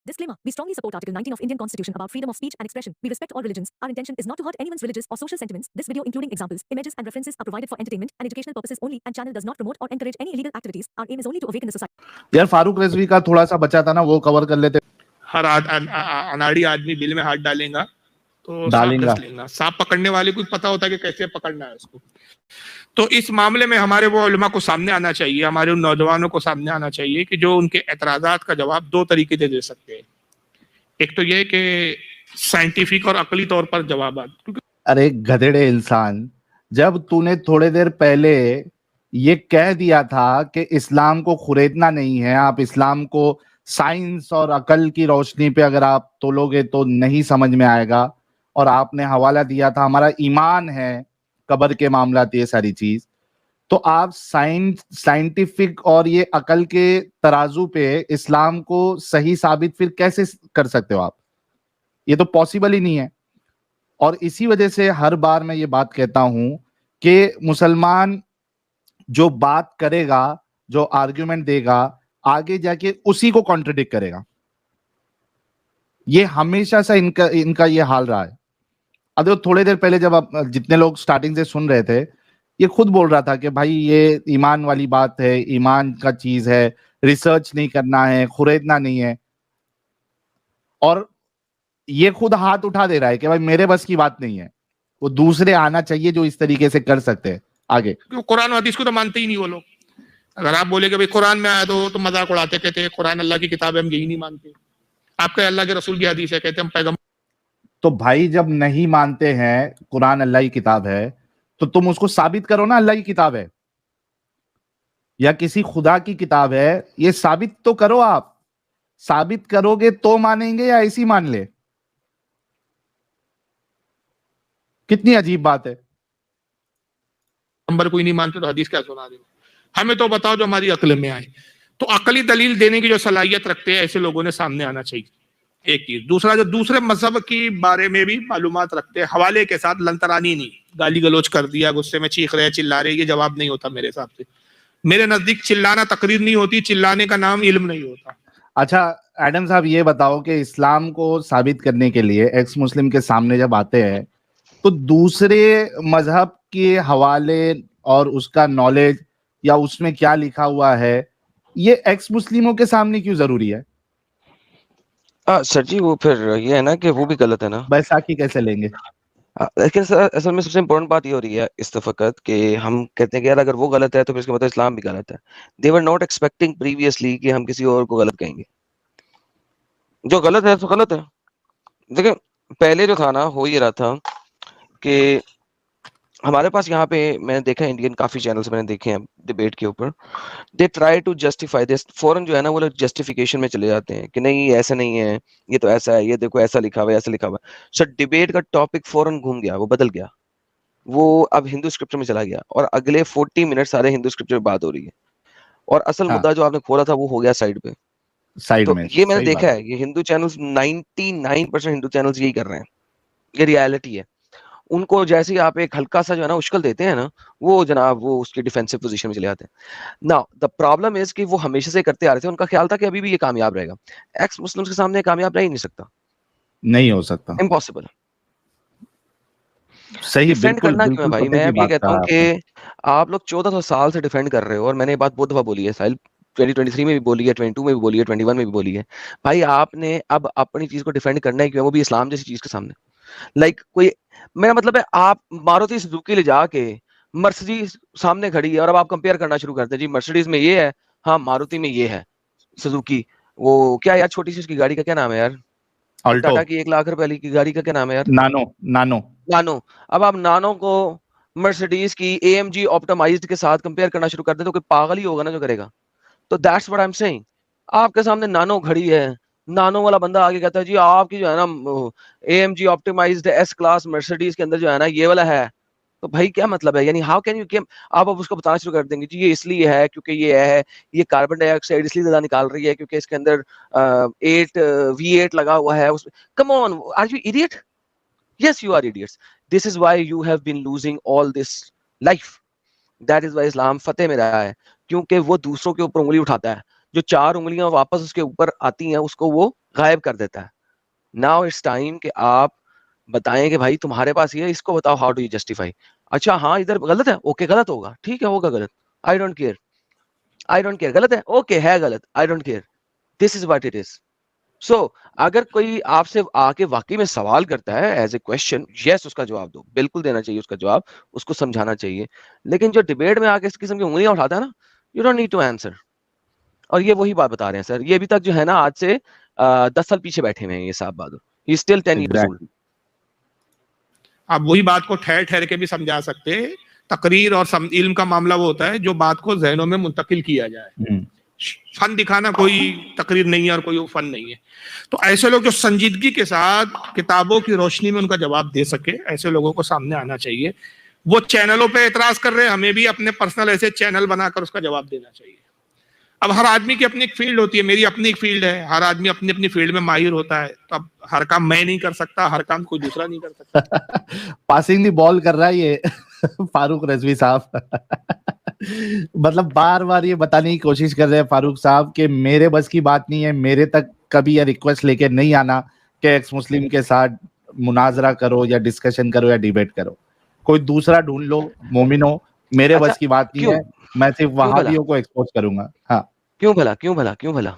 Disclaimer. We strongly support Article 19 of Indian Constitution about freedom of speech and expression. We respect all religions. Our intention is not to hurt anyone's religious or social sentiments. This video, including examples, images, and references, are provided for entertainment and educational purposes only, and channel does not promote or encourage any illegal activities. Our aim is only to awaken the society. यार फारूक रिजवी का थोड़ा सा बचा था ना, वो cover कर लेते. हर अनाड़ी आदमी बिल में हाथ डालेगा तो डालेगा. सांप पकड़ने वाले को पता होता है कि कैसे पकड़ना है उसको. तो इस मामले में हमारे वो उलमा को सामने आना चाहिए, हमारे उन नौजवानों को सामने आना चाहिए कि जो उनके एतराजात का जवाब दो तरीके से दे सकते हैं. एक तो ये कि साइंटिफिक और अकली तौर पर जवाब. अरे गधेड़े इंसान, जब तूने थोड़े देर पहले ये कह दिया था कि इस्लाम को खुरेदना नहीं है, आप इस्लाम को साइंस और अकल की रोशनी पे अगर आप तोलोगे तो नहीं समझ में आएगा, और आपने हवाला दिया था हमारा ईमान है कब्र के मामला, ये सारी चीज, तो आप साइंटिफिक और ये अकल के तराजू पे इस्लाम को सही साबित फिर कैसे कर सकते हो आप? ये तो पॉसिबल ही नहीं है. और इसी वजह से हर बार मैं ये बात कहता हूं कि मुसलमान जो बात करेगा, जो आर्ग्यूमेंट देगा, आगे जाके उसी को कॉन्ट्रडिक्ट करेगा. ये हमेशा से इनका ये हाल रहा है. अब थोड़ी देर पहले जब आप जितने लोग स्टार्टिंग से सुन रहे थे, ये खुद बोल रहा था कि भाई ये ईमान वाली बात है, ईमान का चीज है, रिसर्च नहीं करना है, खुरेदना नहीं है. और ये खुद हाथ उठा दे रहा है कि भाई मेरे बस की बात नहीं है, वो दूसरे आना चाहिए जो इस तरीके से कर सकते हैं आगे. कुरान हदीस को तो मानते ही नहीं वो लोग. अगर आप बोले कि भाई कुरान में आया तो मजाक उड़ाते, कहते कुरान अल्लाह की किताब है, हम यही नहीं मानते. आपका अल्लाह के रसूल की हदीस है, कहते हम पैगंबर. तो भाई जब नहीं मानते हैं कुरान अल्लाह की किताब है, तो तुम उसको साबित करो ना अल्लाह की किताब है या किसी खुदा की किताब है, ये साबित तो करो. आप साबित करोगे तो मानेंगे या ऐसी मान ले? कितनी अजीब बात है. नंबर कोई नहीं मानते तो हदीस क्या सुना दे? हमें तो बताओ जो हमारी अक्ल में आए. तो अकली दलील देने की जो सलाहियत रखते हैं ऐसे लोगों ने सामने आना चाहिए. एक चीज. दूसरा, जो दूसरे मजहब की बारे में भी मालूमात रखते हैं, हवाले के साथ, लंतरानी नहीं. गाली गलोच कर दिया, गुस्से में चीख रहे, चिल्ला रहे, ये जवाब नहीं होता मेरे हिसाब से. मेरे नजदीक चिल्लाना तकरीर नहीं होती, चिल्लाने का नाम इल्म नहीं होता. अच्छा एडम साहब, ये बताओ कि इस्लाम को साबित करने के लिए एक्स मुस्लिम के सामने जब आते हैं तो दूसरे मजहब के हवाले और उसका नॉलेज या उसमें क्या लिखा हुआ है, ये एक्स मुस्लिमों के सामने क्यों जरूरी है? सर जी, वो फिर ये है ना कि वो भी गलत है ना. बैसाखी कैसे लेंगे? लेकिन सर असल में सबसे इम्पोर्टेंट बात ये हो रही है इस वक्त कि हम कहते हैं कि यार अगर वो गलत है तो फिर इसका मतलब इस्लाम भी गलत है. दे वर नॉट एक्सपेक्टिंग प्रीवियसली कि हम किसी और को गलत कहेंगे. जो गलत है तो गलत है. देखिए पहले जो था ना, हो ये रहा था कि हमारे पास यहाँ पे मैंने देखा इंडियन काफी चैनल्स मैंने देखे हैं डिबेट के ऊपर, they try to justify this. फौरन जो है ना वो लोग जस्टिफिकेशन में चले जाते हैं कि नहीं ऐसा नहीं है, ये तो ऐसा है, ये देखो ऐसा लिखा हुआ है, ऐसा लिखा हुआ है. सर डिबेट का टॉपिक फौरन घूम गया, वो बदल गया, वो अब हिंदू स्क्रिप्चर में चला गया और अगले 40 मिनट सारे हिंदू स्क्रिप्चर में बात हो रही है और असल मुद्दा जो आपने खोला था वो हो गया साइड पे. तो ये मैंने देखा है, ये हिंदू चैनल्स 99% हिंदू चैनल्स यही कर रहे हैं. ये रियलिटी है. उनको जैसे ही आप एक हल्का सा जो है ना उश्कल देते हैं ना, वो जनाब वो उसकी डिफेंसिव पोजीशन में चले जाते हैं. नाउ द प्रॉब्लम इज कि वो हमेशा से करते आ रहे थे, उनका ख्याल था कि अभी भी ये कामयाब रहेगा. एक्स मुस्लिम्स के सामने कामयाब रह ही नहीं सकता, नहीं हो सकता, इम्पॉसिबल. सही. डिफेंड करना क्यों है भाई? मैं भी कहता हूँ कि आप लोग 1400 साल से डिफेंड कर रहे हो, और मैंने ये बात बहुत दफा बोली है साहिल, 2023 में भी बोली है, 22 में भी बोली है, 21 में भी बोली है. भाई आपने अब अपनी चीज को डिफेंड करना है क्यों? वो भी इस्लाम जैसी चीज के सामने. कोई मेरा मतलब है, आप मारुति सुजुकी ले जाके मर्सिडीज सामने खड़ी है और अब आप कंपेयर करना शुरू करते हैं, जी मर्सिडीज में ये है, हाँ मारुति में ये है, सुजुकी वो क्या यार छोटी सी उसकी गाड़ी का क्या नाम है यार, टाटा की 1 लाख रुपए की गाड़ी का क्या नाम है यार, नानो. अब आप नानो को मर्सिडीज की AMG ऑप्टिमाइज्ड के साथ कंपेयर करना शुरू करते हैं तो कोई पागल ही होगा ना जो करेगा. तो that's what I am saying. आपके सामने नानो खड़ी है, नानो वाला बंदा आगे कहता है जी आपकी जो है ना AMG optimised S class Mercedes के अंदर जो है ना ये वाला है. तो भाई क्या मतलब है? यानी हाउ कैन यू केम आप अब उसको बताना शुरू कर देंगे जी ये इसलिए है क्योंकि ये है, ये कार्बन डाइऑक्साइड इसलिए ज्यादा निकाल रही है क्योंकि इसके अंदर 8 V8 लगा हुआ है उसमें. Come on, are you idiot? Yes you are idiots. This is why you have been losing all this life. That is why Islam फतेह में रहा है, क्योंकि वो दूसरों के ऊपर उंगली उठाता है. जो 4 उंगलियां वापस उसके ऊपर आती हैं उसको वो غائب کر دیتا ہے. ناؤ اٹس ٹائم کہ آپ بتائیں کہ بھائی تمہارے پاس یہ ہے, اس کو بتاؤ ہاؤ ڈو یو جسٹیفائی. اچھا ہاں ادھر غلط ہے, اوکے غلط ہوگا, ٹھیک ہے ہوگا غلط, I don't care, I don't care, غلط ہے اوکے ہے غلط, I don't care, this is what it is. So اگر کوئی آپ سے آ کے واقعی میں سوال کرتا ہے ایز اے کوشچن, یس اس کا جواب دو, بالکل دینا چاہیے اس کا جواب, اس کو سمجھانا چاہیے. لیکن جو ڈبیٹ میں آ کے اس قسم کی انگلیاں اٹھاتا ہے نا, you don't need to answer. اور یہ وہی بات بتا رہے ہیں سر, یہ ابھی تک جو ہے نا آج سے 10 سال پیچھے بیٹھے ہوئے ہیں یہ صاحب بہادر, ہی اسٹل 10 years old. آپ وہی بات کو ٹھہر ٹھہر کے بھی سمجھا سکتے ہیں. تقریر اور علم کا معاملہ وہ ہوتا ہے جو بات کو ذہنوں میں منتقل کیا جائے. فن دکھانا کوئی تقریر نہیں ہے اور کوئی فن نہیں ہے. تو ایسے لوگ جو سنجیدگی کے ساتھ کتابوں کی روشنی میں ان کا جواب دے سکے, ایسے لوگوں کو سامنے آنا چاہیے. وہ چینلوں پہ اعتراض کر رہے ہیں, ہمیں بھی اپنے پرسنل ایسے چینل بنا کر اس کا جواب دینا چاہیے. اب ہر آدمی کی اپنی ایک فیلڈ ہوتی ہے, میری اپنی ایک فیلڈ ہے, ہر آدمی اپنی اپنی فیلڈ میں ماہر ہوتا ہے. تو اب ہر کام میں نہیں کر سکتا, ہر کام کوئی دوسرا نہیں کر سکتا. پاسنگ دی بال کر رہا ہے یہ فاروق رضوی صاحب. مطلب بار بار یہ بتانے کی کوشش کر رہے ہیں فاروق صاحب کہ میرے بس کی بات نہیں ہے, میرے تک کبھی یہ ریکویسٹ لے کے نہیں آنا کہ ایکس مسلم کے ساتھ مناظرہ کرو یا ڈسکشن کرو یا ڈیبیٹ کرو, کوئی دوسرا ڈھونڈ لو مومنو, میرے بس کی بات نہیں ہے, میں صرف وہابیوں کو ایکسپوز کروں گا. ہاں کیوں بھلا, کیوں بھلا, کیوں بھلا,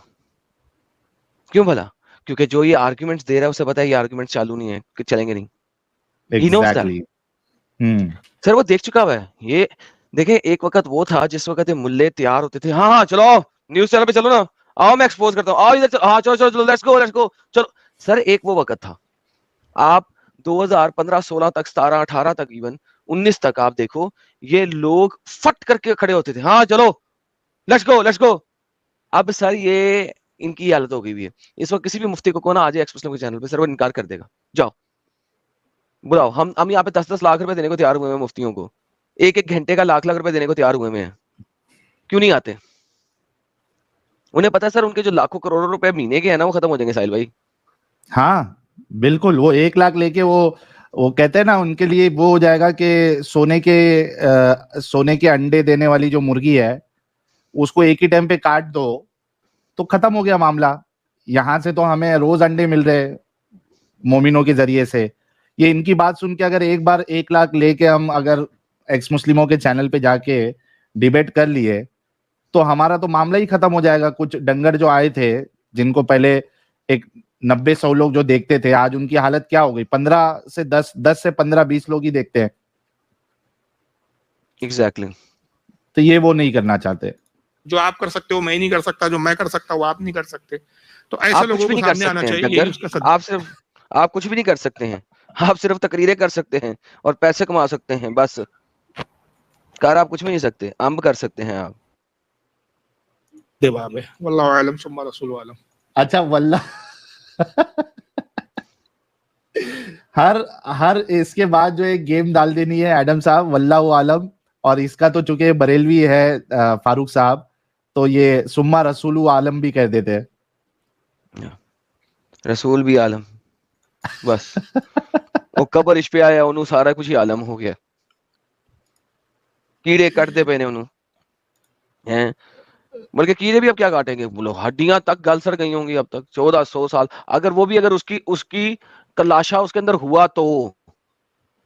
کیوں بھلا, کیونکہ جو یہ آرگومنٹس دے رہا ہے اسے پتا ہے یہ آرگومنٹ چالو نہیں ہے, کہ چلیں گے نہیں. ایگزیکٹلی. سر وہ دیکھ چکا ہوا ہے یہ. دیکھیں ایک وقت وہ تھا جس وقت ملے تیار ہوتے تھے, ہاں ہاں چلو نیوز چینل پہ چلو نا, آؤ میں ایکسپوز کرتا ہوں, آؤ ادھر, ہاں چلو چلو چلو, لیٹس گو لیٹس گو, چلو. سر ایک وہ وقت تھا, آپ 2015-16 تک, 17-18 تک, ایون 19 تک آپ دیکھو, یہ لوگ فٹ کر کے کھڑے ہوتے تھے, ہاں چلو لیٹس گو لیٹس گو. اب سر یہ ان کی حالت ہو گئی ہوئی ہے. اس وقت کسی بھی مفتی کو کون آ جائے ایکس مسلم کے چینل پہ, سر وہ انکار کر دے گا, جاؤ بلاؤ. ہم یہاں پہ 10-10 لاکھ روپے دینے کو تیار ہوئے ہیں مفتیوں کو, ایک گھنٹے کا لاکھ روپے دینے کو تیار ہوئے ہیں. کیوں نہیں آتے؟ انہیں پتا سر ان کے جو لاکھوں کروڑوں روپے مہینے کے ہیں نا وہ ختم ہو جائیں گے ساحل بھائی. ہاں بالکل, وہ 1 لاکھ لے کے وہ کہتے ہیں نا ان کے لیے وہ ہو جائے گا کہ سونے کے انڈے دینے والی جو مرغی ہے اس کو ایک ہی ٹائم پہ کاٹ دو تو ختم ہو گیا معاملہ. یہاں سے تو ہمیں روز انڈے مل رہے مومنوں کے ذریعے سے. یہ ان کی بات سن کے اگر ایک بار 1 لاکھ لے کے ہم اگر ایکس مسلموں کے چینل پہ جا کے ڈیبیٹ کر لیے تو ہمارا تو معاملہ ہی ختم ہو جائے گا. کچھ ڈنگر جو آئے تھے جن کو پہلے ایک 90-100 لوگ جو دیکھتے تھے, آج ان کی حالت کیا ہو گئی, 10 سے 15-20 لوگ ہی دیکھتے ہیں. ایگزیکٹلی. تو یہ وہ نہیں کرنا چاہتے. جو آپ کر سکتے ہو میں نہیں کر سکتا, جو میں کر سکتا وہ آپ نہیں کر سکتے. تو ایسے لوگوں کو سامنے آنا چاہیے. آپ کچھ بھی نہیں کر سکتے ہیں, آپ صرف تقریریں کر سکتے ہیں اور پیسے کما سکتے ہیں بس. کار آپ کچھ بھی نہیں سکتے, امب کر سکتے ہیں آپ. واللہ عالم ثم رسول عالم. اچھا واللہ ہر اس کے بعد جو ایک گیم ڈال دینی ہے ایڈم صاحب, واللہ عالم. اور اس کا تو چونکہ بریلوی ہے فاروق صاحب, تو یہ ثم رسول عالم بھی کہہ دیتے ہیں. رسول بھی عالم, بس وہ قبر اس پہ آیا انہوں سارا کچھ ہی عالم ہو گیا. کیڑے کٹتے پے نے انہوں, بلکہ کیڑے بھی اب کیا کاٹیں گے, بولو ہڈیاں تک گل سڑ گئی ہوں گی اب تک 1400 سال. اگر وہ بھی اگر اس کی لاشا اس کے اندر ہوا تو,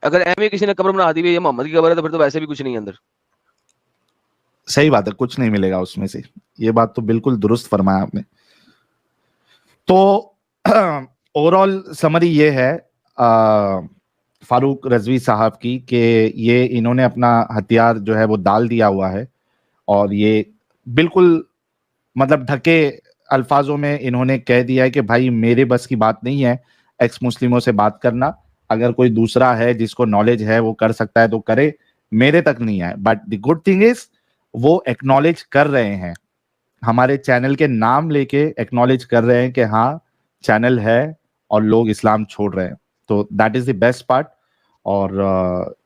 اگر ایویں کسی نے قبر بنا دی یہ محمد کی قبر ہے تو پھر تو ویسے بھی کچھ نہیں اندر. صحیح بات ہے, کچھ نہیں ملے گا اس میں سے. یہ بات تو بالکل درست فرمایا آپ نے. تو اوور آل سمری یہ ہے فاروق رضوی صاحب کی کہ یہ انہوں نے اپنا ہتھیار جو ہے وہ ڈال دیا ہوا ہے, اور یہ بالکل مطلب ڈھکے الفاظوں میں انہوں نے کہہ دیا ہے کہ بھائی میرے بس کی بات نہیں ہے ایکس مسلموں سے بات کرنا. اگر کوئی دوسرا ہے جس کو نالج ہے وہ کر سکتا ہے تو کرے, میرے تک نہیں ہے. But the good thing is وہ ایکنالج کر رہے ہیں, ہمارے چینل کے نام لے کے ایکنالج کر رہے ہیں کہ ہاں چینل ہے اور لوگ اسلام چھوڑ رہے ہیں. تو that is the best part. اور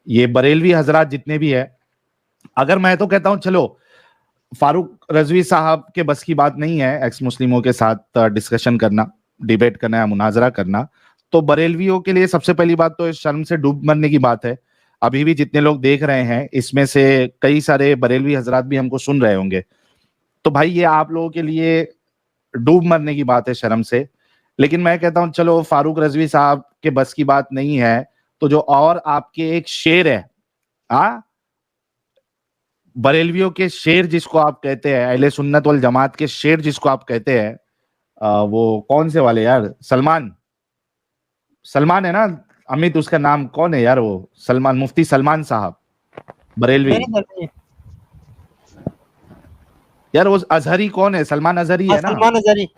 یہ بریلوی حضرات جتنے بھی ہے, اگر میں تو کہتا ہوں چلو فاروق رضوی صاحب کے بس کی بات نہیں ہے ایکس مسلموں کے ساتھ ڈسکشن کرنا, ڈیبیٹ کرنا یا مناظرہ کرنا, تو بریلویوں کے لیے سب سے پہلی بات تو شرم سے ڈوب مرنے کی بات ہے. ابھی بھی جتنے لوگ دیکھ رہے ہیں اس میں سے کئی سارے بریلوی حضرات بھی ہم کو سن رہے ہوں گے, تو بھائی یہ آپ لوگوں کے لیے ڈوب مرنے کی بات ہے شرم سے लेकिन मैं कहता हूं चलो फारूक रजवी साहब के बस की बात नहीं है, तो जो और आपके एक शेर है, बरेलवियों के शेर जिसको आप कहते हैं, अहले सुन्नत वल जमात के शेर जिसको आप कहते हैं, वो कौन से वाले यार, सलमान है ना अमित, उसका नाम कौन है यार, वो सलमान, मुफ्ती सलमान साहब बरेलवी यार, वो अजहरी कौन है, सलमान अजहरी है ना, सलमान अजहरी।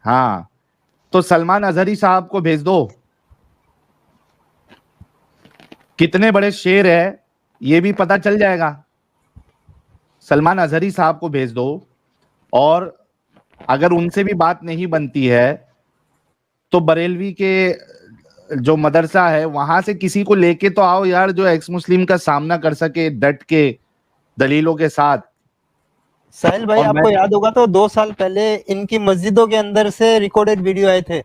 हाँ, तो सलमान अजहरी साहब को भेज दो, कितने बड़े शेर है ये भी पता चल जाएगा। सलमान अजहरी साहब को भेज दो, और अगर उनसे भी बात नहीं बनती है तो बरेलवी के जो मदरसा है वहां से किसी को लेके तो आओ यार, जो एक्स मुस्लिम का सामना कर सके डट के दलीलों के साथ। साहिल भाई, आपको याद होगा तो 2 साल पहले इनकी मस्जिदों के अंदर से रिकॉर्डेड वीडियो आए थे,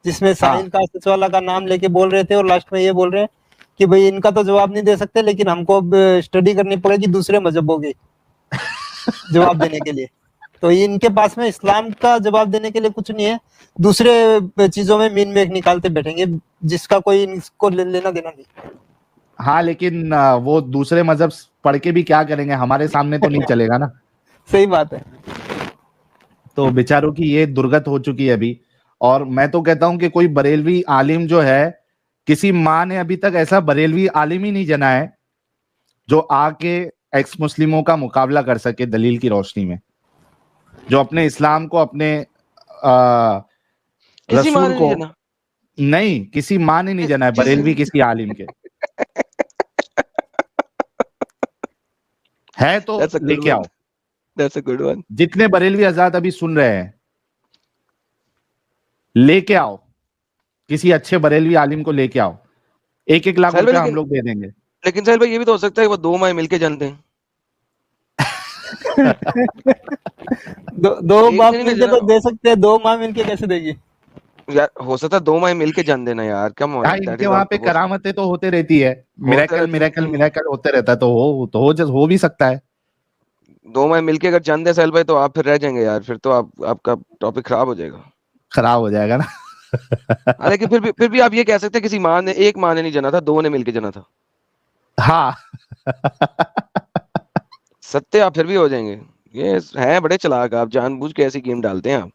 जिसमें साहिल का सचवाला का नाम लेके बोल रहे थे और लास्ट में ये बोल रहे हैं कि भाई इनका तो जवाब नहीं दे सकते, लेकिन हमको अब स्टडी करनी पड़ेगी दूसरे मजहबों की जवाब देने के लिए। तो इनके पास में इस्लाम का जवाब देने के लिए कुछ नहीं है, दूसरे चीजों में मीन मेक निकालते बैठेंगे जिसका कोई इनको लेना देना नहीं। हाँ, लेकिन वो दूसरे मजहब पढ़ के भी क्या करेंगे, हमारे सामने तो नहीं चलेगा ना। सही बात है। तो बेचारों की ये दुर्गत हो चुकी है अभी। और मैं तो कहता हूं कि कोई बरेलवी आलिम जो है, किसी माँ ने अभी तक ऐसा बरेलवी आलिम ही नहीं जना है जो आके एक्स मुस्लिमों का मुकाबला कर सके दलील की रोशनी में, जो अपने इस्लाम को, अपने रसूल को नहीं, किसी माँ ने नहीं जना है बरेलवी किसी आलिम के है तो लेके आओ। That's a good one. जितने बरेलवी आजाद अभी सुन रहे हैं, लेके आओ, किसी अच्छे बरेलवी आलिम को लेके आओ, 1-1 लाख रुपया हम लोग दे देंगे। लेकिन साहिल भाई ये भी तो हो सकता है वो 2 माह मिलके जानते हैं। दो बाप मिलके तो दे सकते हैं, 2 माह मिलके कैसे देगी यार? हो सकता है 2 माह मिलके जान देना यार, क्या हाँ, इनके वहां पे करामतें तो होते रहती है, मिरेकल होते रहता है, तो हो भी सकता है। 2 माह मिलके अगर जान दे साहिल भाई तो आप फिर रह जाएंगे यार, फिर तो आपका टॉपिक खराब हो जाएगा ना। लेकिन फिर भी आप ये कह सकते हैं किसी माँ ने, एक माँ ने नहीं जाना था, 2 ने मिलके जाना था। हाँ सत्य आप फिर भी हो जाएंगे। ये हैं बड़े चालाक, आप जानबूझ के ऐसी गेम डालते हैं आप।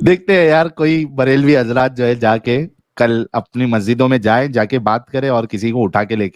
देखते हैं यार, कोई बरेलवी हजरात जो है जाके कल अपनी मस्जिदों में जाए, जाके बात करे और किसी को उठा के लेके